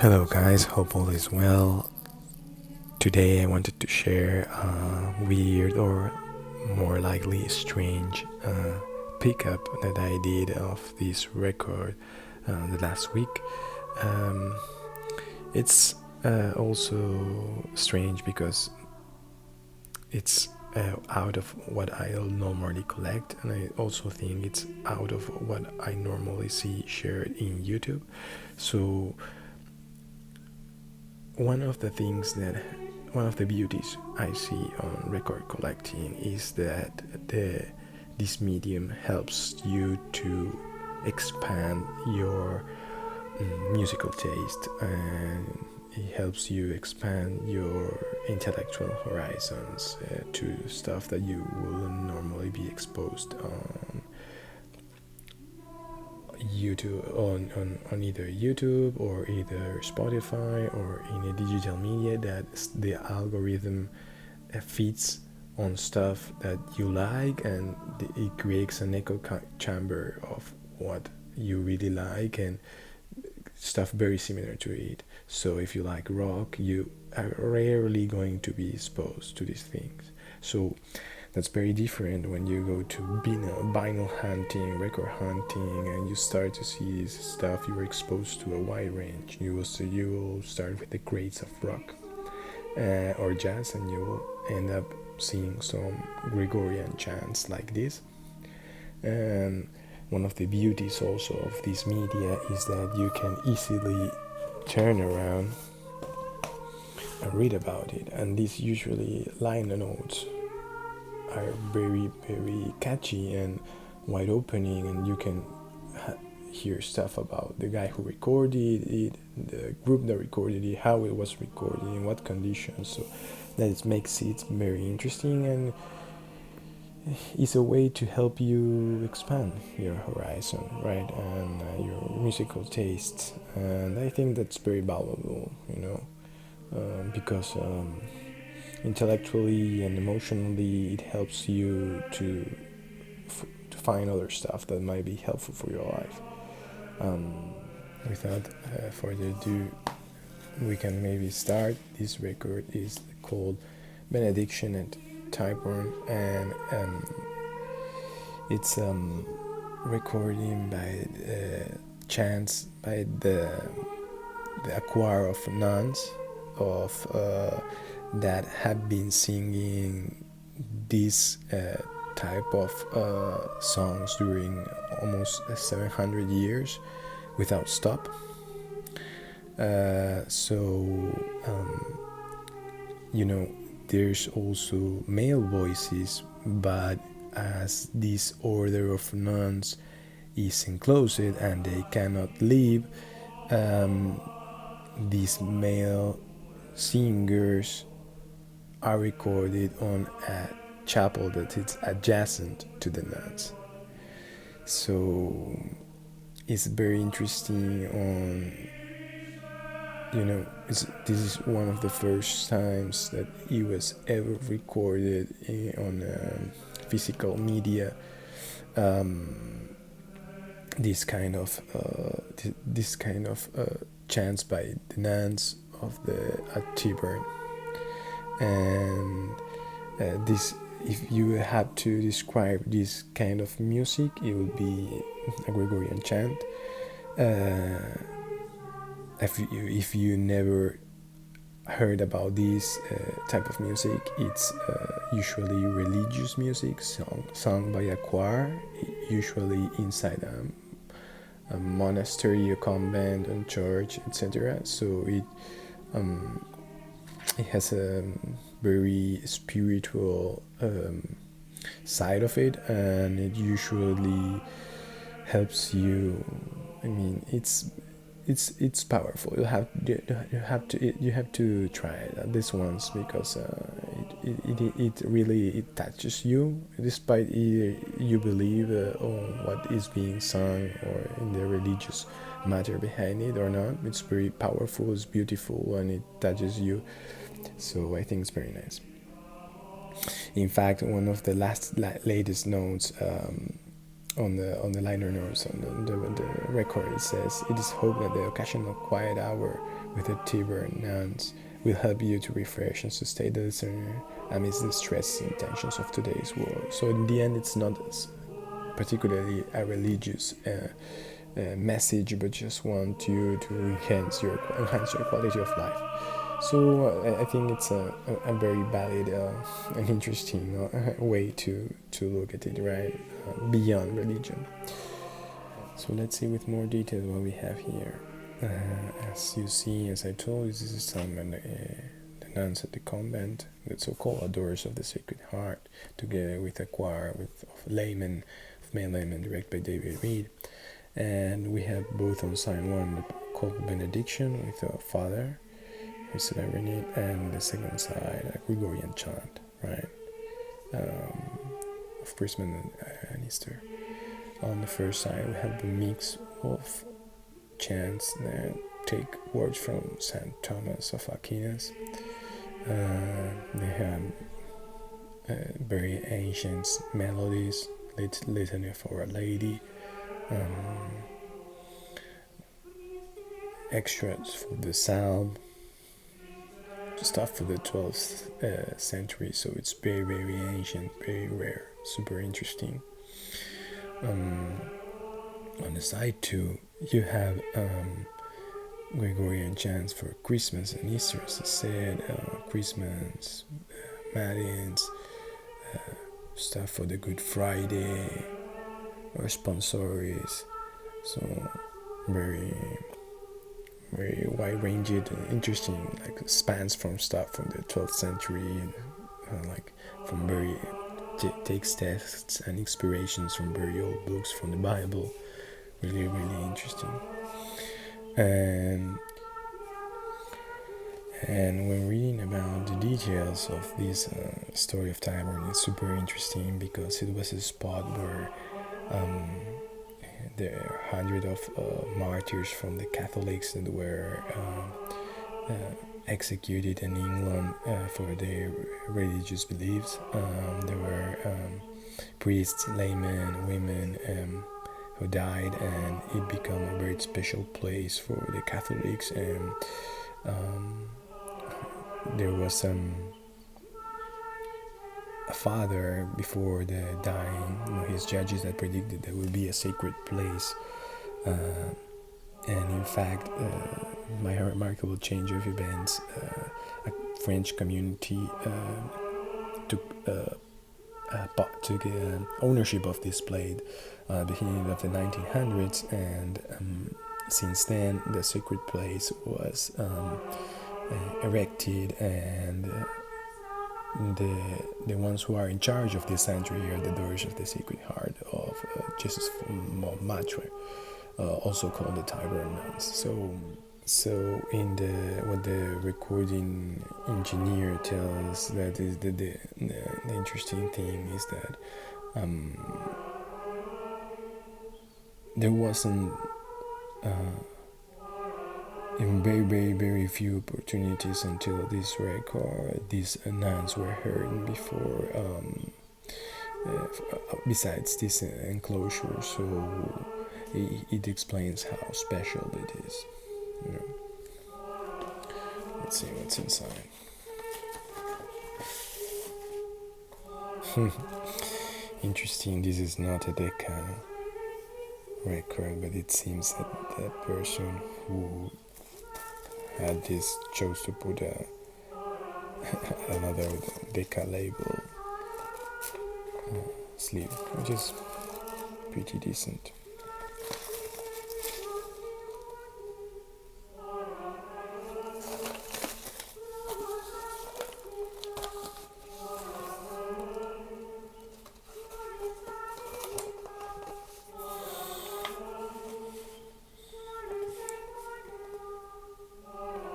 Hello, guys, hope all is well. Today, I wanted to share a weird or more likely strange pickup that I did of this record the last week. Um, it's also strange because it's out of what I'll normally collect, and I also think it's out of what I normally see shared in YouTube. So, one of the things that one of the beauties I see on record collecting is that this medium helps you to expand your musical taste, and it helps you expand your intellectual horizons to stuff that you wouldn't normally be exposed on YouTube, on either YouTube or either Spotify or in a digital media that the algorithm feeds on stuff that you like, and it creates an echo chamber of what you really like and stuff very similar to it. So if you like rock, you are rarely going to be exposed to these things. So that's very different when you go to vinyl hunting, record hunting, and you start to see this stuff. You are exposed to a wide range. You will start with the greats of rock or jazz, and you will end up seeing some Gregorian chants like this. And one of the beauties also of this media is that you can easily turn around and read about it. And these usually liner notes are very catchy and wide opening, and you can hear stuff about the guy who recorded it, the group that recorded it, how it was recorded, in what conditions. So that makes it very interesting, and it's a way to help you expand your horizon, right, and your musical tastes. And I think that's very valuable, because intellectually and emotionally it helps you to find other stuff that might be helpful for your life. Without further ado, we can maybe start. This record is called Benediction at Tyburn, and it's recording by chants by the choir of nuns of that have been singing this type of songs during almost 700 years without stop. So there's also male voices, but as this order of nuns is enclosed and they cannot leave, these male singers are recorded on a chapel that is adjacent to the nuns. So it's very interesting this is one of the first times that it was ever recorded on physical media. This kind of chants by the nuns of the at Tyburn, and this, if you had to describe this kind of music, it would be a Gregorian chant. If you never heard about this type of music, it's usually religious music sung by a choir, usually inside a monastery, a convent, a church, etc. So it has a very spiritual side of it, and it usually helps you. I mean, it's powerful. You have to try it at least once, because it really touches you, despite you believe on what is being sung or in the religious matter behind it or not. It's very powerful, it's beautiful, and it touches you. So I think it's very nice. In fact, one of the latest notes on the liner notes on the record, it says, "It is hoped that the occasional quiet hour with the Tiber nouns will help you to refresh and sustain the listener amidst the stress and tensions of today's world. So in the end, it's not particularly a religious message, but just want you to enhance your quality of life. So I think it's a very valid and interesting way to look at it, right? Beyond religion. So let's see with more detail what we have here. As you see, as I told you, this is some the nuns at the convent, the so-called Adorers of the Sacred Heart, together with a choir of laymen, of male laymen, directed by David Reed. And we have both on side one called benediction with a father who's celebrating it, and the second side a Gregorian chant, right, of Christmas and Easter. On the first side we have the mix of chants that take words from Saint Thomas of Aquin. They have very ancient melodies, litany for Our Lady, extracts for the Psalm, stuff for the 12th century, so it's very, very ancient, very rare, super interesting. On the side two, you have Gregorian chants for Christmas and Easter, as I said, Christmas, Matins, stuff for the Good Friday, or sponsores, so very wide-ranged and interesting, like spans from stuff from the 12th century, like from very takes texts and inspirations from very old books from the Bible. Really, really interesting. And when reading about the details of this story of Tyburn, it's super interesting because it was a spot where there are hundreds of martyrs from the Catholics that were executed in England for their religious beliefs. There were priests, laymen, women who died, and it became a very special place for the Catholics. And there was a father before the dying, his judges that predicted there would be a sacred place, and in fact, by a remarkable change of events, a French community took ownership of this place beginning of the 1900s, and since then the sacred place was erected, and the ones who are in charge of this sanctuary are the Adorers of the Sacred Heart of Jesus from Montmartre, also called the Tyburn Nuns. So in what the recording engineer tells, that is the interesting thing is that there wasn't in very, very, very few opportunities until this record, these nuns were heard before, besides this enclosure, so it explains how special it is. You know. Let's see what's inside. Interesting, this is not a Decca record, but it seems that the person who had this chose to put another Decca label sleeve, which is pretty decent.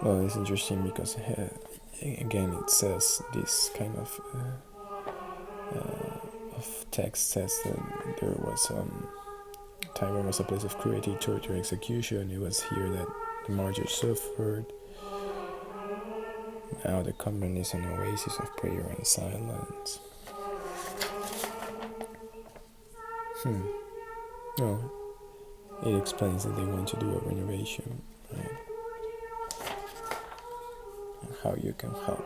Well, it's interesting because again it says this kind of text says that there was Taiwan was a place of cruelty, torture, execution. It was here that the martyrs suffered. Now the convent is an oasis of prayer and silence. Well, it explains that they want to do a renovation, right? and how you can help.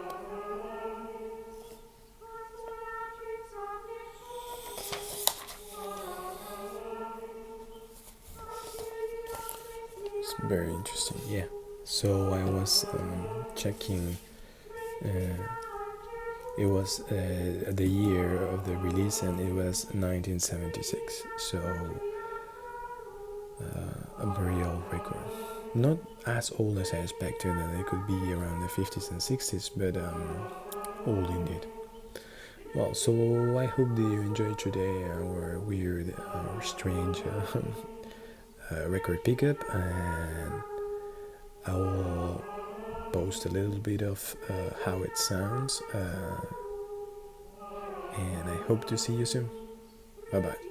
It's very interesting, yeah. So I was checking. It was the year of the release, and it was 1976. So a very old record. Not as old as I expected, that it could be around the 50s and 60s, but old indeed. Well, so I hope that you enjoyed today our weird, strange record pickup, and I will post a little bit of how it sounds, and I hope to see you soon. Bye bye.